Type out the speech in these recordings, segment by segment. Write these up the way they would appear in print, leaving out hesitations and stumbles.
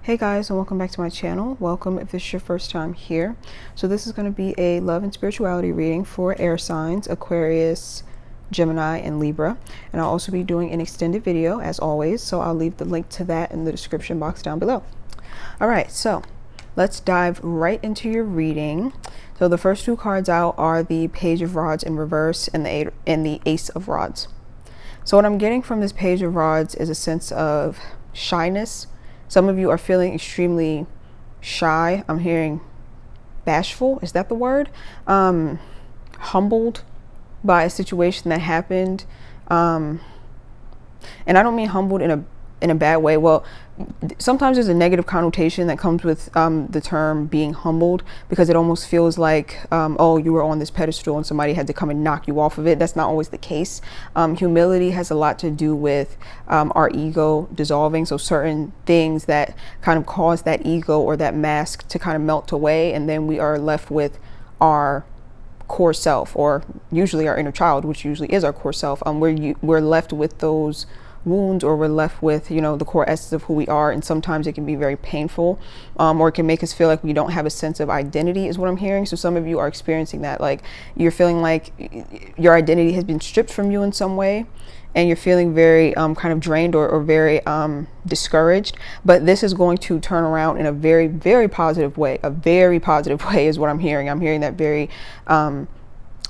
Hey guys, and welcome back to my channel. Welcome if this is your first time here. So this is going to be a love and spirituality reading for air signs, Aquarius, Gemini, and Libra. And I'll also be doing an extended video as always, so I'll leave the link to that in the description box down below. All right, so let's dive right into your reading. So the first two cards out are the Page of Rods in reverse and the Ace of Rods. So what I'm getting from this Page of Rods is a sense of shyness. Some of you are feeling extremely shy. I'm hearing bashful. Is that the word? Humbled by a situation that happened. And I don't mean humbled in a bad way. Well, sometimes there's a negative connotation that comes with the term being humbled, because it almost feels like, oh, you were on this pedestal and somebody had to come and knock you off of it. That's not always the case. Humility has a lot to do with our ego dissolving. So certain things that kind of cause that ego or that mask to kind of melt away, and then we are left with our core self, or usually our inner child, which usually is our core self. We're left with those wounds, or we're left with, you know, the core essence of who we are, and sometimes it can be very painful, or it can make us feel like we don't have a sense of identity, is what I'm hearing. So some of you are experiencing that, like you're feeling like your identity has been stripped from you in some way, and you're feeling very kind of drained or very discouraged. But this is going to turn around in a very, very positive way. A very positive way is what I'm hearing. I'm hearing that very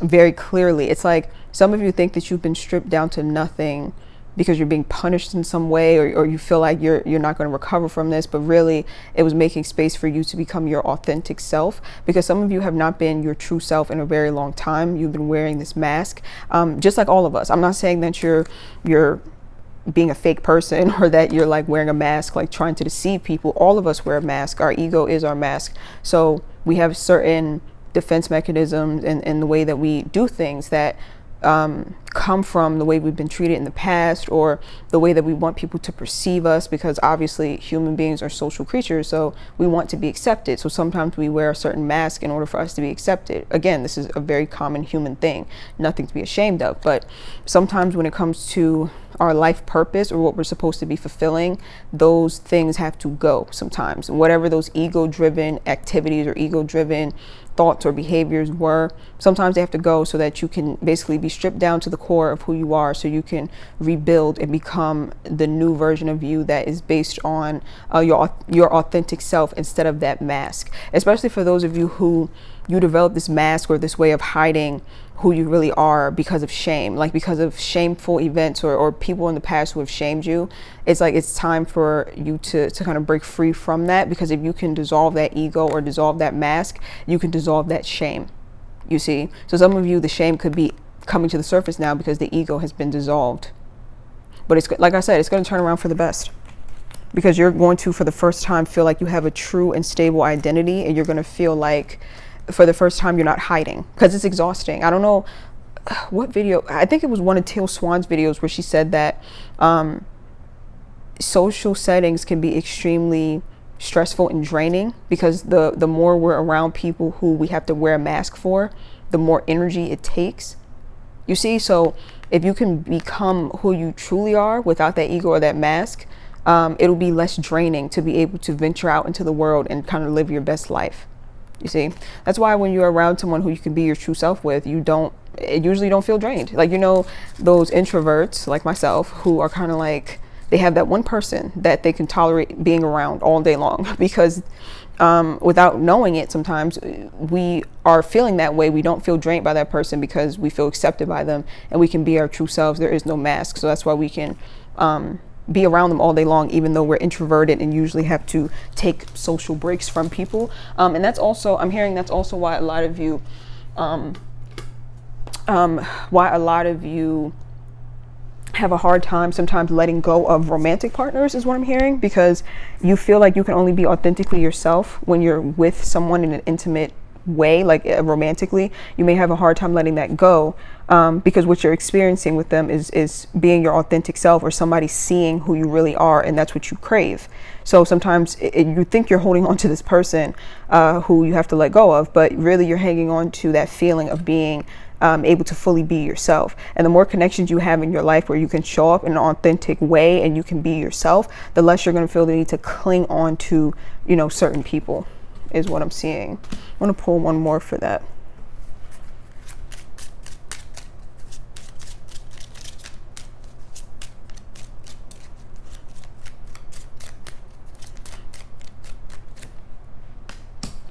very clearly. It's like some of you think that you've been stripped down to nothing because you're being punished in some way, or you feel like you're not going to recover from this, but really it was making space for you to become your authentic self, because some of you have not been your true self in a very long time. You've been wearing this mask, just like all of us. I'm not saying that you're being a fake person, or that you're like wearing a mask, like trying to deceive people. All of us wear a mask. Our ego is our mask. So we have certain defense mechanisms and the way that we do things that come from the way we've been treated in the past, or the way that we want people to perceive us, because obviously human beings are social creatures, so we want to be accepted. So sometimes we wear a certain mask in order for us to be accepted. Again, this is a very common human thing, nothing to be ashamed of. But sometimes when it comes to our life purpose, or what we're supposed to be fulfilling, those things have to go sometimes. Whatever those ego-driven activities or ego-driven thoughts or behaviors were, sometimes they have to go, so that you can basically be stripped down to the core of who you are, so you can rebuild and become the new version of you that is based on your authentic self, instead of that mask. Especially for those of you who you develop this mask or this way of hiding who you really are because of shame, like because of shameful events or people in the past who have shamed you. It's like it's time for you to kind of break free from that, because if you can dissolve that ego or dissolve that mask, you can dissolve that shame, you see. So some of you, the shame could be coming to the surface now because the ego has been dissolved. But it's, like I said, it's going to turn around for the best, because you're going to, for the first time, feel like you have a true and stable identity, and you're going to feel like for the first time you're not hiding, because it's exhausting. I don't know what video, I think it was one of Teal Swan's videos, where she said that social settings can be extremely stressful and draining, because the more we're around people who we have to wear a mask for, the more energy it takes, you see. So if you can become who you truly are without that ego or that mask, it'll be less draining to be able to venture out into the world and kind of live your best life. You see, that's why when you're around someone who you can be your true self with, you usually don't feel drained. Like, you know, those introverts like myself who are kind of like, they have that one person that they can tolerate being around all day long, because without knowing it, sometimes we are feeling that way. We don't feel drained by that person because we feel accepted by them, and we can be our true selves. There is no mask. So that's why we can be around them all day long, even though we're introverted and usually have to take social breaks from people. And that's also, I'm hearing that's also why a lot of you have a hard time sometimes letting go of romantic partners, is what I'm hearing, because you feel like you can only be authentically yourself when you're with someone in an intimate way, like romantically. You may have a hard time letting that go, because what you're experiencing with them is being your authentic self, or somebody seeing who you really are, and that's what you crave. So sometimes you think you're holding on to this person who you have to let go of, but really you're hanging on to that feeling of being able to fully be yourself. And the more connections you have in your life where you can show up in an authentic way and you can be yourself, the less you're going to feel the need to cling on to, you know, certain people, is what I'm seeing. I'm going to pull one more for that.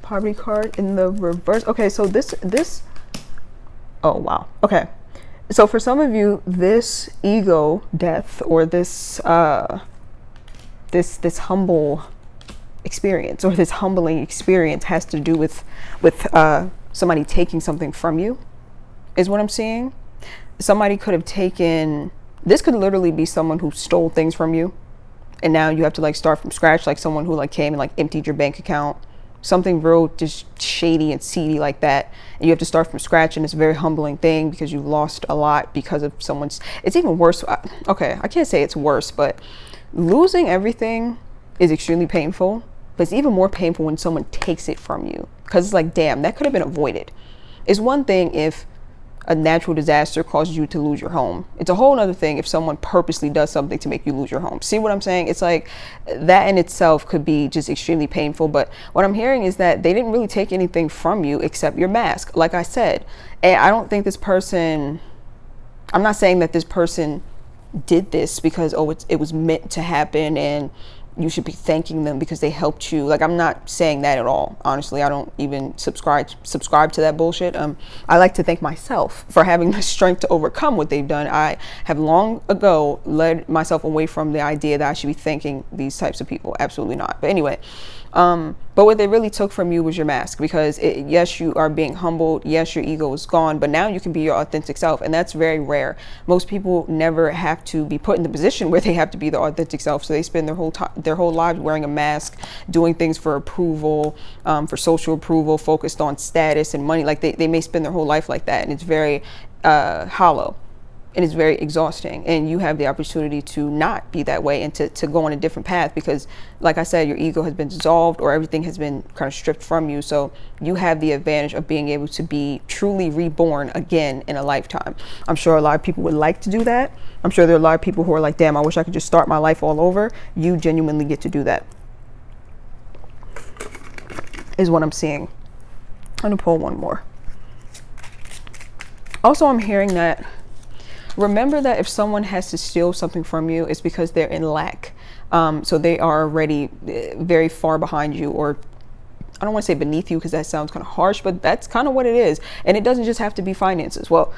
Poverty card in the reverse. Okay, so this oh wow. Okay, so for some of you, this ego death, or this this humble experience, or this humbling experience, has to do with somebody taking something from you, is what I'm seeing. Somebody could have taken, this could literally be someone who stole things from you, and now you have to like start from scratch, like someone who like came and like emptied your bank account, something real just shady and seedy like that, and you have to start from scratch. And it's a very humbling thing because you've lost a lot because of someone's, it's even worse. Okay, I can't say it's worse, but losing everything is extremely painful, but it's even more painful when someone takes it from you, because it's like, damn, that could have been avoided. It's one thing if a natural disaster causes you to lose your home. It's a whole other thing if someone purposely does something to make you lose your home. See what I'm saying? It's like that in itself could be just extremely painful. But what I'm hearing is that they didn't really take anything from you except your mask, like I said. And I don't think this person, I'm not saying that this person did this because, oh, it was meant to happen and you should be thanking them because they helped you. Like, I'm not saying that at all. Honestly, I don't even subscribe to that bullshit. I like to thank myself for having the strength to overcome what they've done. I have long ago led myself away from the idea that I should be thanking these types of people. Absolutely not. But anyway, but what they really took from you was your mask, because yes, you are being humbled. Yes, your ego is gone, but now you can be your authentic self. And that's very rare. Most people never have to be put in the position where they have to be their authentic self. So they spend their whole lives wearing a mask, doing things for approval, for social approval, focused on status and money. Like they may spend their whole life like that. And it's very hollow. And it's very exhausting, and you have the opportunity to not be that way and to go on a different path, because like I said, your ego has been dissolved, or everything has been kind of stripped from you. So you have the advantage of being able to be truly reborn again in a lifetime. I'm sure a lot of people would like to do that. I'm sure there are a lot of people who are like, damn, I wish I could just start my life all over. You genuinely get to do that, is what I'm seeing. I'm gonna pull one more. Also, I'm hearing that, remember that if someone has to steal something from you, it's because they're in lack. So they are already very far behind you, or I don't want to say beneath you because that sounds kind of harsh, but that's kind of what it is. And it doesn't just have to be finances. Well,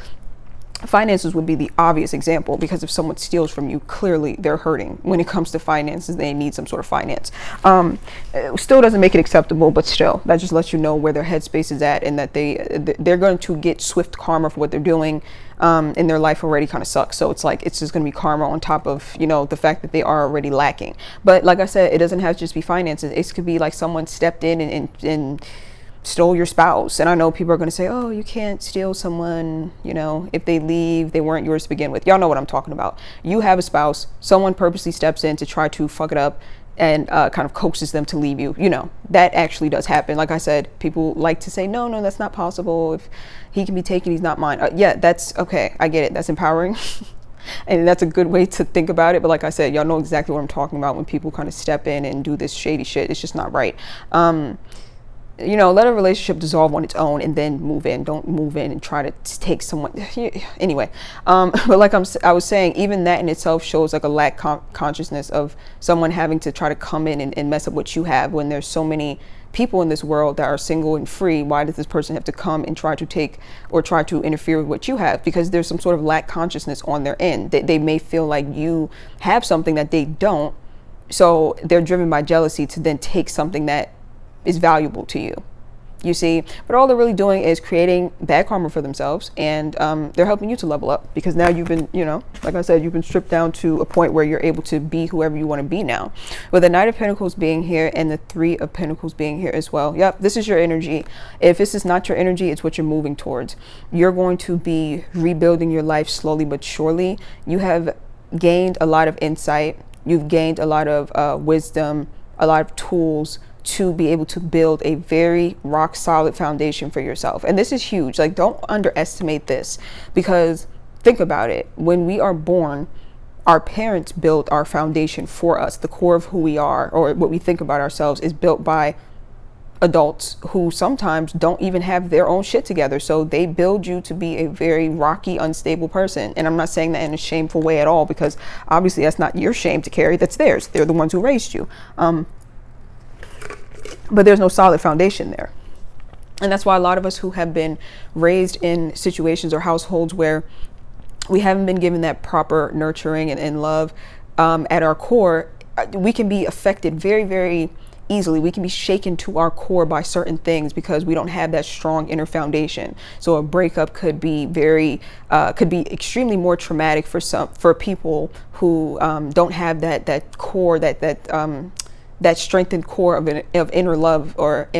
finances would be the obvious example, because if someone steals from you, clearly they're hurting. When it comes to finances, they need some sort of finance. It still doesn't make it acceptable, but still, that just lets you know where their headspace is at, and that they're going to get swift karma for what they're doing. And their life already kind of sucks. So it's like, it's just going to be karma on top of, you know, the fact that they are already lacking. But like I said, it doesn't have to just be finances. It could be like someone stepped in and stole your spouse. And I know people are going to say, oh, you can't steal someone, you know, if they leave, they weren't yours to begin with. Y'all know what I'm talking about. You have a spouse, someone purposely steps in to try to fuck it up and kind of coaxes them to leave you. You know, that actually does happen. Like I said, people like to say, no, that's not possible. If he can be taken, he's not mine. Yeah, that's okay. I get it. That's empowering. And that's a good way to think about it. But like I said, y'all know exactly what I'm talking about when people kind of step in and do this shady shit. It's just not right. You know, let a relationship dissolve on its own and then move in. Don't move in and try to take someone. Anyway, but like I was saying, even that in itself shows like a lack consciousness of someone having to try to come in and mess up what you have, when there's so many people in this world that are single and free. Why does this person have to come and try to take or try to interfere with what you have? Because there's some sort of lack consciousness on their end. They may feel like you have something that they don't. So they're driven by jealousy to then take something that is valuable to you, you see. But all they're really doing is creating bad karma for themselves, and they're helping you to level up, because now you've been, you know, like I said, you've been stripped down to a point where you're able to be whoever you want to be now. With the Knight of Pentacles being here and the Three of Pentacles being here as well. Yep, this is your energy. If this is not your energy, it's what you're moving towards. You're going to be rebuilding your life slowly but surely. You have gained a lot of insight. You've gained a lot of wisdom, a lot of tools to be able to build a very rock solid foundation for yourself. And this is huge. Like, don't underestimate this, because think about it. When we are born, our parents built our foundation for us. The core of who we are, or what we think about ourselves, is built by adults who sometimes don't even have their own shit together. So they build you to be a very rocky, unstable person. And I'm not saying that in a shameful way at all, because obviously that's not your shame to carry, that's theirs. They're the ones who raised you. But there's no solid foundation there. And that's why a lot of us who have been raised in situations or households where we haven't been given that proper nurturing and love, at our core, we can be affected very, very easily. We can be shaken to our core by certain things because we don't have that strong inner foundation. So a breakup could be extremely more traumatic for people who don't have that core, that strengthened core of inner love, or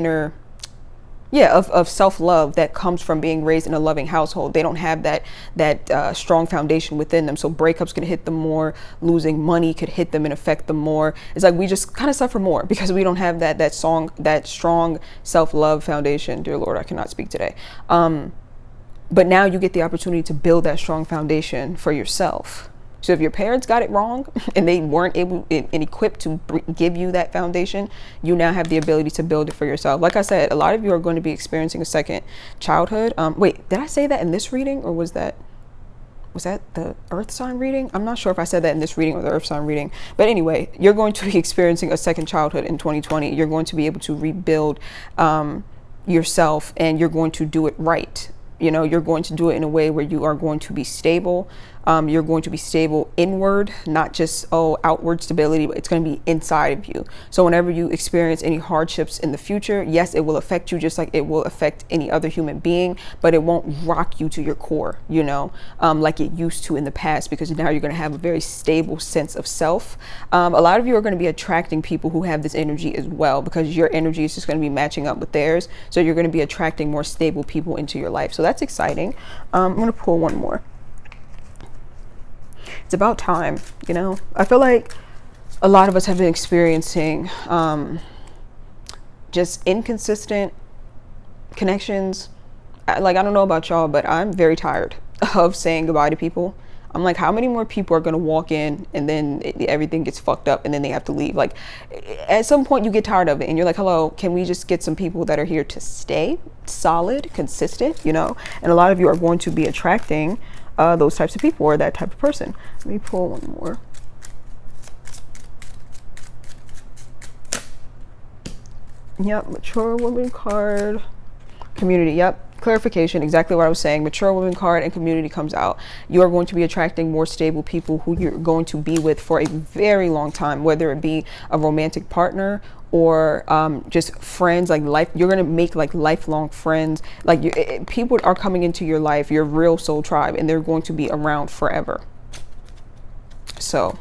of self-love that comes from being raised in a loving household. They don't have that strong foundation within them. So breakups can hit them more. Losing money could hit them and affect them more. It's like we just kind of suffer more because we don't have that strong self-love foundation. Dear Lord, I cannot speak today. But now you get the opportunity to build that strong foundation for yourself. So if your parents got it wrong and they weren't able and equipped to give you that foundation, you now have the ability to build it for yourself. Like I said, a lot of you are going to be experiencing a second childhood. Wait, did I say that in this reading, or was that the earth sign reading? I'm not sure if I said that in this reading or the earth sign reading. But anyway, you're going to be experiencing a second childhood in 2020. You're going to be able to rebuild yourself, and you're going to do it right. You know, you're going to do it in a way where you are going to be stable. You're going to be stable inward, not just outward stability, but it's going to be inside of you. So whenever you experience any hardships in the future, yes, it will affect you just like it will affect any other human being, but it won't rock you to your core, you know, like it used to in the past, because now you're going to have a very stable sense of self. A lot of you are going to be attracting people who have this energy as well, because your energy is just going to be matching up with theirs. So you're going to be attracting more stable people into your life. So that's exciting. I'm going to pull one more. It's about time, you know. I feel like a lot of us have been experiencing just inconsistent connections. I don't know about y'all, but I'm very tired of saying goodbye to people. I'm like, how many more people are going to walk in and then everything gets fucked up and then they have to leave? Like, at some point you get tired of it and you're like, hello, can we just get some people that are here to stay solid, consistent, you know? And a lot of you are going to be attracting those types of people, or that type of person. Let me pull one more. Yep, mature woman card, community. Yep, clarification, exactly what I was saying. Mature woman card and community comes out. You are going to be attracting more stable people who you're going to be with for a very long time, whether it be a romantic partner or just friends. Like you're gonna make like lifelong friends. Like people are coming into your life, your real soul tribe, and they're going to be around forever. So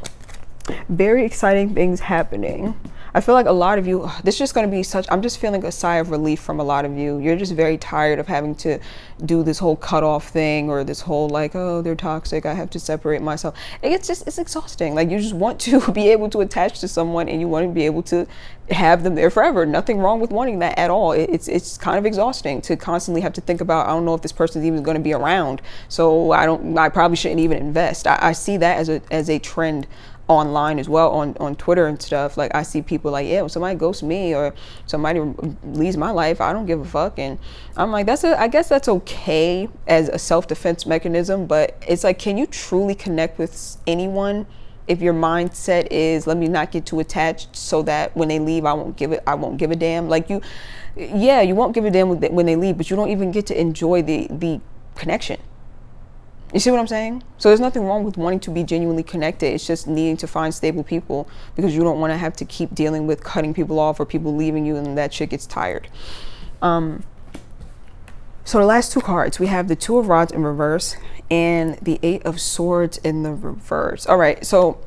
very exciting things happening. I feel like a lot of you, this is just going to be I'm just feeling a sigh of relief from a lot of you. You're just very tired of having to do this whole cutoff thing, or this whole like, oh, they're toxic, I have to separate myself. It's exhausting. Like, you just want to be able to attach to someone, and you want to be able to have them there forever. Nothing wrong with wanting that at all. It's kind of exhausting to constantly have to think about, I don't know if this person's even going to be around, so I probably shouldn't even invest. I see that as a trend online as well, on Twitter and stuff. Like, I see people like, yeah, when somebody ghosts me or somebody leaves my life, I don't give a fuck. And I'm like, I guess that's okay as a self-defense mechanism, but it's like, can you truly connect with anyone if your mindset is, let me not get too attached so that when they leave, I won't give a damn? Like, you won't give a damn when they leave, but you don't even get to enjoy the connection. You see what I'm saying? So there's nothing wrong with wanting to be genuinely connected. It's just needing to find stable people, because you don't want to have to keep dealing with cutting people off or people leaving you, and that shit gets tired. So the last two cards, we have the Two of Rods in reverse and the Eight of Swords in the reverse. All right, so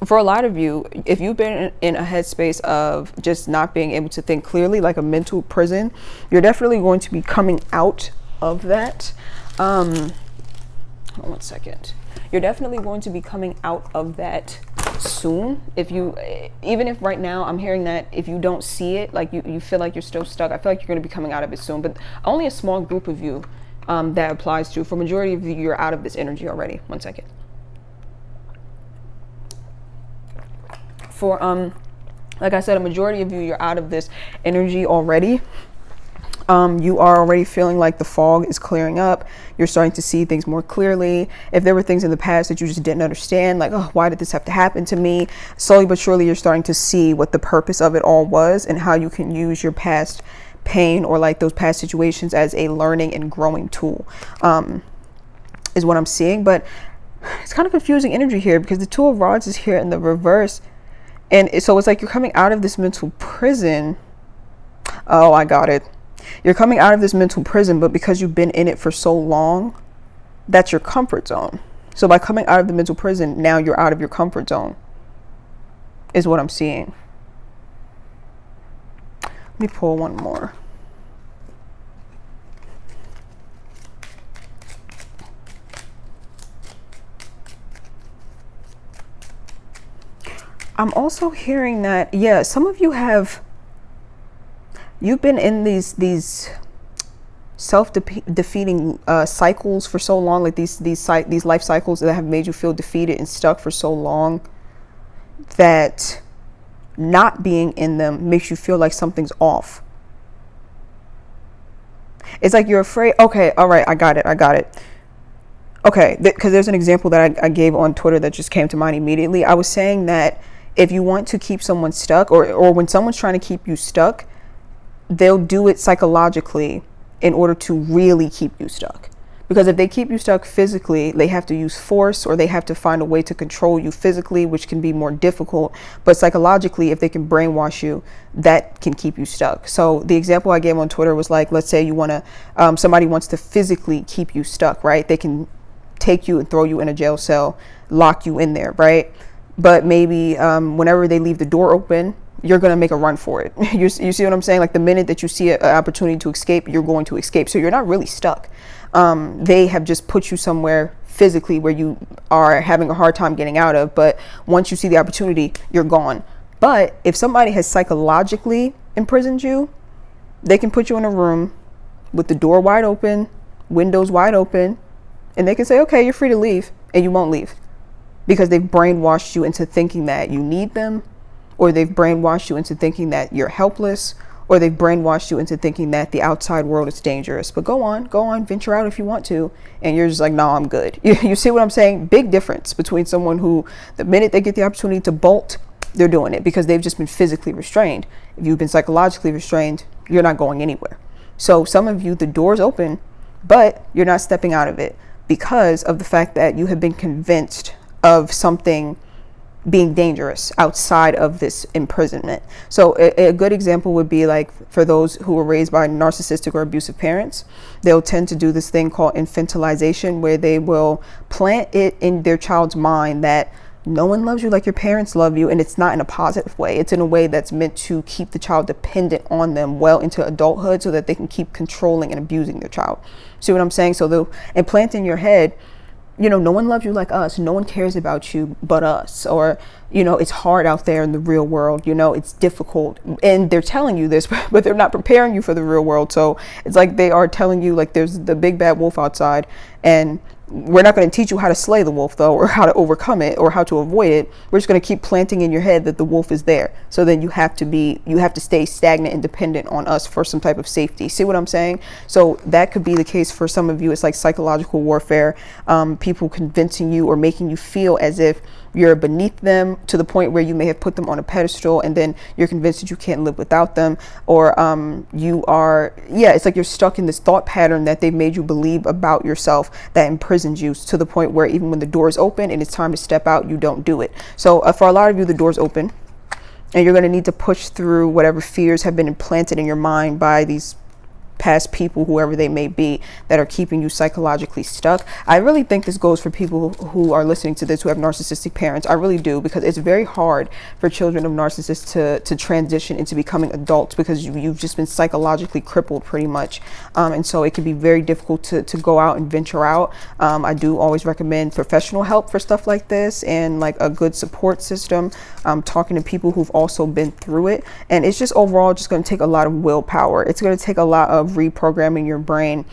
for a lot of you, if you've been in a headspace of just not being able to think clearly, like a mental prison, you're definitely going to be coming out of that. Hold on 1 second. You're definitely going to be coming out of that soon. Even if right now I'm hearing that if you don't see it, like you feel like you're still stuck, I feel like you're going to be coming out of it soon. But only a small group of you that applies to. For majority of you, you're out of this energy already. One second. For like I said, a majority of you, you're out of this energy already. You are already feeling like the fog is clearing up. You're starting to see things more clearly. If there were things in the past that you just didn't understand, like, oh, why did this have to happen to me? Slowly but surely, you're starting to see what the purpose of it all was and how you can use your past pain or like those past situations as a learning and growing tool, is what I'm seeing. But it's kind of confusing energy here because the Two of Rods is here in the reverse. And so it's like you're coming out of this mental prison. Oh, I got it. You're coming out of this mental prison, but because you've been in it for so long, that's your comfort zone. So by coming out of the mental prison, now you're out of your comfort zone, is what I'm seeing. Let me pull one more. I'm also hearing that, yeah, some of you you've been in these self-defeating cycles for so long, like these life cycles that have made you feel defeated and stuck for so long, that not being in them makes you feel like something's off. It's like you're afraid. Okay, all right, I got it. Okay, because there's an example that I gave on Twitter that just came to mind immediately. I was saying that if you want to keep someone stuck, or when someone's trying to keep you stuck, they'll do it psychologically in order to really keep you stuck. Because if they keep you stuck physically, they have to use force, or they have to find a way to control you physically, which can be more difficult. But psychologically, if they can brainwash you, that can keep you stuck. So the example I gave on Twitter was like, let's say you want to, somebody wants to physically keep you stuck, right? They can take you and throw you in a jail cell, lock you in there, right? But maybe whenever they leave the door open, you're going to make a run for it. You see what I'm saying? Like the minute that you see an opportunity to escape, you're going to escape. So you're not really stuck. They have just put you somewhere physically where you are having a hard time getting out of. But once you see the opportunity, you're gone. But if somebody has psychologically imprisoned you, they can put you in a room with the door wide open, windows wide open, and they can say, okay, you're free to leave, and you won't leave. Because they've brainwashed you into thinking that you need them, or they've brainwashed you into thinking that you're helpless, or they've brainwashed you into thinking that the outside world is dangerous. But go on, venture out if you want to. And you're just like, no, I'm good. You see what I'm saying? Big difference between someone who, the minute they get the opportunity to bolt, they're doing it because they've just been physically restrained. If you've been psychologically restrained, you're not going anywhere. So some of you, the door's open, but you're not stepping out of it because of the fact that you have been convinced of something being dangerous outside of this imprisonment. So a good example would be like for those who were raised by narcissistic or abusive parents, they'll tend to do this thing called infantilization, where they will plant it in their child's mind that no one loves you like your parents love you. And it's not in a positive way. It's in a way that's meant to keep the child dependent on them well into adulthood so that they can keep controlling and abusing their child. See what I'm saying? So they'll implant in your head, you know, no one loves you like us. No one cares about you but us. Or, you know, it's hard out there in the real world. You know, it's difficult. And they're telling you this, but they're not preparing you for the real world. So it's like they are telling you like there's the big bad wolf outside, and we're not going to teach you how to slay the wolf, though, or how to overcome it or how to avoid it. We're just going to keep planting in your head that the wolf is there. So then you have to stay stagnant and dependent on us for some type of safety. See what I'm saying? So that could be the case for some of you. It's like psychological warfare, people convincing you or making you feel as if you're beneath them to the point where you may have put them on a pedestal, and then you're convinced that you can't live without them. Or it's like you're stuck in this thought pattern that they've made you believe about yourself that imprisons you to the point where even when the door is open and it's time to step out, you don't do it. So for a lot of you, the door's open, and you're going to need to push through whatever fears have been implanted in your mind by these past people, whoever they may be, that are keeping you psychologically stuck. I really think this goes for people who are listening to this who have narcissistic parents. I really do, because it's very hard for children of narcissists to transition into becoming adults, because you've just been psychologically crippled pretty much. And so it can be very difficult to go out and venture out. I do always recommend professional help for stuff like this, and like a good support system, talking to people who've also been through it. And it's just overall just going to take a lot of willpower. It's going to take a lot of reprogramming your brain,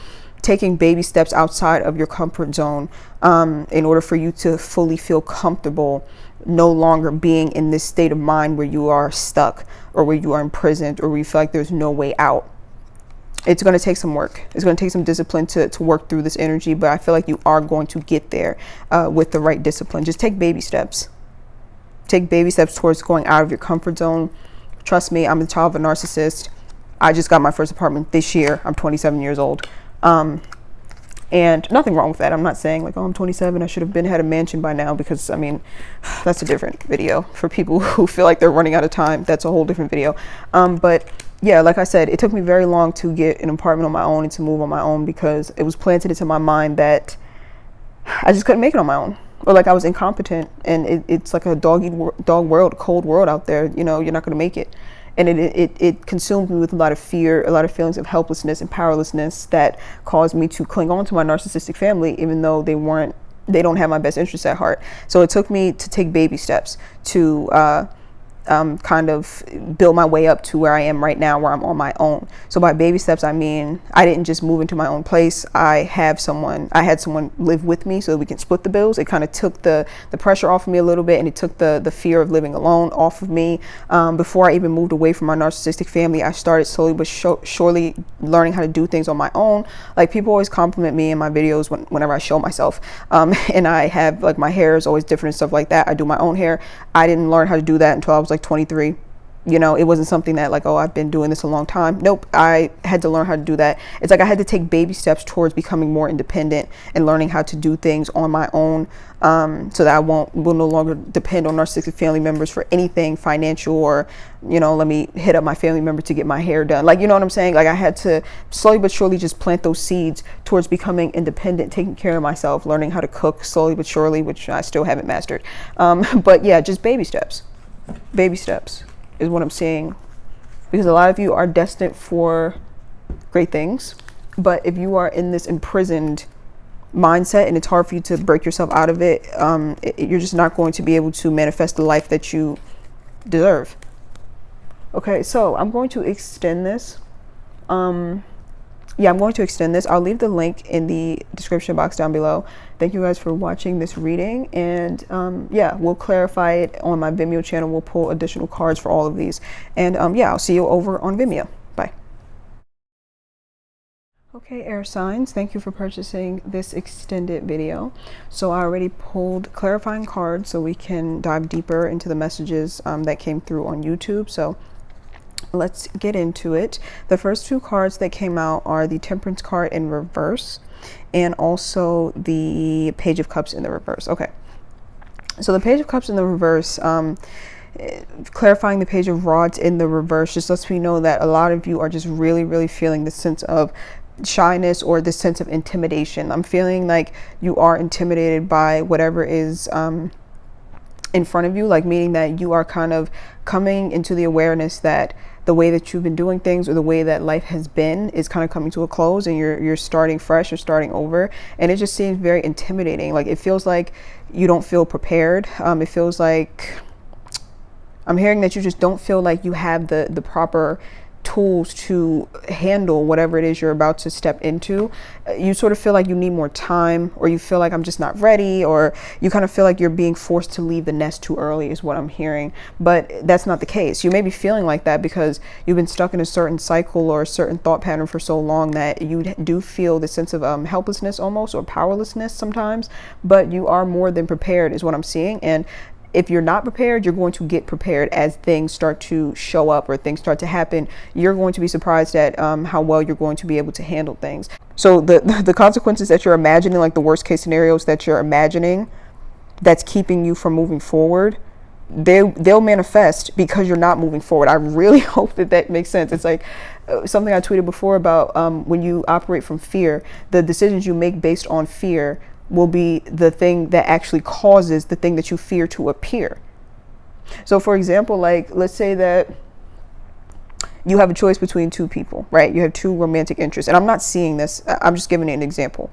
taking baby steps outside of your comfort zone, in order for you to fully feel comfortable no longer being in this state of mind where you are stuck, or where you are imprisoned, or where you feel like there's no way out. It's going to take some work. It's going to take some discipline to work through this energy, but I feel like you are going to get there with the right discipline. Just take baby steps. Take baby steps towards going out of your comfort zone. Trust me, I'm the child of a narcissist. I just got my first apartment this year. I'm 27 years old. And nothing wrong with that. I'm not saying like, oh, I'm 27, I should have had a mansion by now, because I mean, that's a different video for people who feel like they're running out of time. That's a whole different video. But yeah, like I said, it took me very long to get an apartment on my own and to move on my own, because it was planted into my mind that I just couldn't make it on my own, or like I was incompetent, and it's like a dog world, cold world out there. You know, you're not going to make it. And it consumed me with a lot of fear, a lot of feelings of helplessness and powerlessness that caused me to cling on to my narcissistic family, even though they don't have my best interests at heart. So it took me to take baby steps to kind of build my way up to where I am right now, where I'm on my own. So by baby steps, I mean, I didn't just move into my own place. I had someone live with me so that we can split the bills. It kind of took the pressure off of me a little bit, and it took the fear of living alone off of me. Before I even moved away from my narcissistic family, I started slowly but surely learning how to do things on my own. Like, people always compliment me in my videos whenever I show myself. And I have, like, my hair is always different and stuff like that. I do my own hair. I didn't learn how to do that until I was like 23. You know, it wasn't something that like, oh, I've been doing this a long time. Nope, I had to learn how to do that. It's like I had to take baby steps towards becoming more independent and learning how to do things on my own, so that I will no longer depend on narcissistic family members for anything financial, or, you know, let me hit up my family member to get my hair done. Like, you know what I'm saying? Like, I had to slowly but surely just plant those seeds towards becoming independent, taking care of myself, learning how to cook slowly but surely, which I still haven't mastered. But yeah, just baby steps. Baby steps is what I'm saying, because a lot of you are destined for great things, but if you are in this imprisoned mindset and it's hard for you to break yourself out of it, you're just not going to be able to manifest the life that you deserve. Okay, so I'm going to extend this. Yeah, I'm going to extend this. I'll leave the link in the description box down below. Thank you guys for watching this reading, and yeah, we'll clarify it on my Vimeo channel. We'll pull additional cards for all of these, and yeah, I'll see you over on Vimeo. Bye. Okay, air signs, thank you for purchasing this extended video. So I already pulled clarifying cards so we can dive deeper into the messages that came through on YouTube. So let's get into it. The first two cards that came out are the Temperance card in reverse, and also the Page of Cups in the reverse. Okay, so the Page of Cups in the reverse, clarifying the Page of Rods in the reverse, just lets me know that a lot of you are just really feeling the sense of shyness or the sense of intimidation. I'm feeling like you are intimidated by whatever is in front of you, like meaning that you are kind of coming into the awareness that the way that you've been doing things, or the way that life has been, is kind of coming to a close, and you're starting fresh, you're starting over, and it just seems very intimidating. Like, it feels like you don't feel prepared. It feels like I'm hearing that you just don't feel like you have the proper tools to handle whatever it is you're about to step into. You sort of feel like you need more time, or you feel like I'm just not ready, or you kind of feel like you're being forced to leave the nest too early, is what I'm hearing. But that's not the case. You may be feeling like that because you've been stuck in a certain cycle or a certain thought pattern for so long that you do feel the sense of helplessness almost, or powerlessness sometimes. But you are more than prepared, is what I'm seeing. And if you're not prepared, you're going to get prepared as things start to show up or things start to happen. You're going to be surprised at how well you're going to be able to handle things. So the consequences that you're imagining, like the worst case scenarios that you're imagining that's keeping you from moving forward, they'll manifest because you're not moving forward. I really hope that makes sense. It's like something I tweeted before about when you operate from fear, the decisions you make based on fear will be the thing that actually causes the thing that you fear to appear. So for example, like let's say that you have a choice between two people, right? You have two romantic interests, and I'm not seeing this, I'm just giving it an example.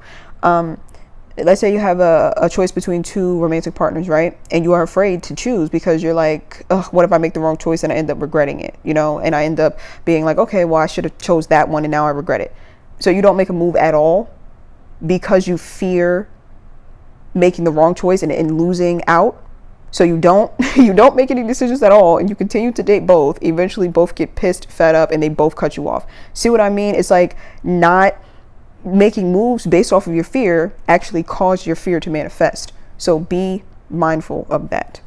Let's say you have a choice between two romantic partners, right? And you are afraid to choose because you're like, ugh, what if I make the wrong choice and I end up regretting it, you know? And I end up being like, okay, well, I should have chose that one and now I regret it. So you don't make a move at all because you fear making the wrong choice and losing out. So you don't make any decisions at all, and you continue to date both. Eventually both get pissed, fed up, and they both cut you off. See what I mean? It's like not making moves based off of your fear actually cause your fear to manifest. So be mindful of that.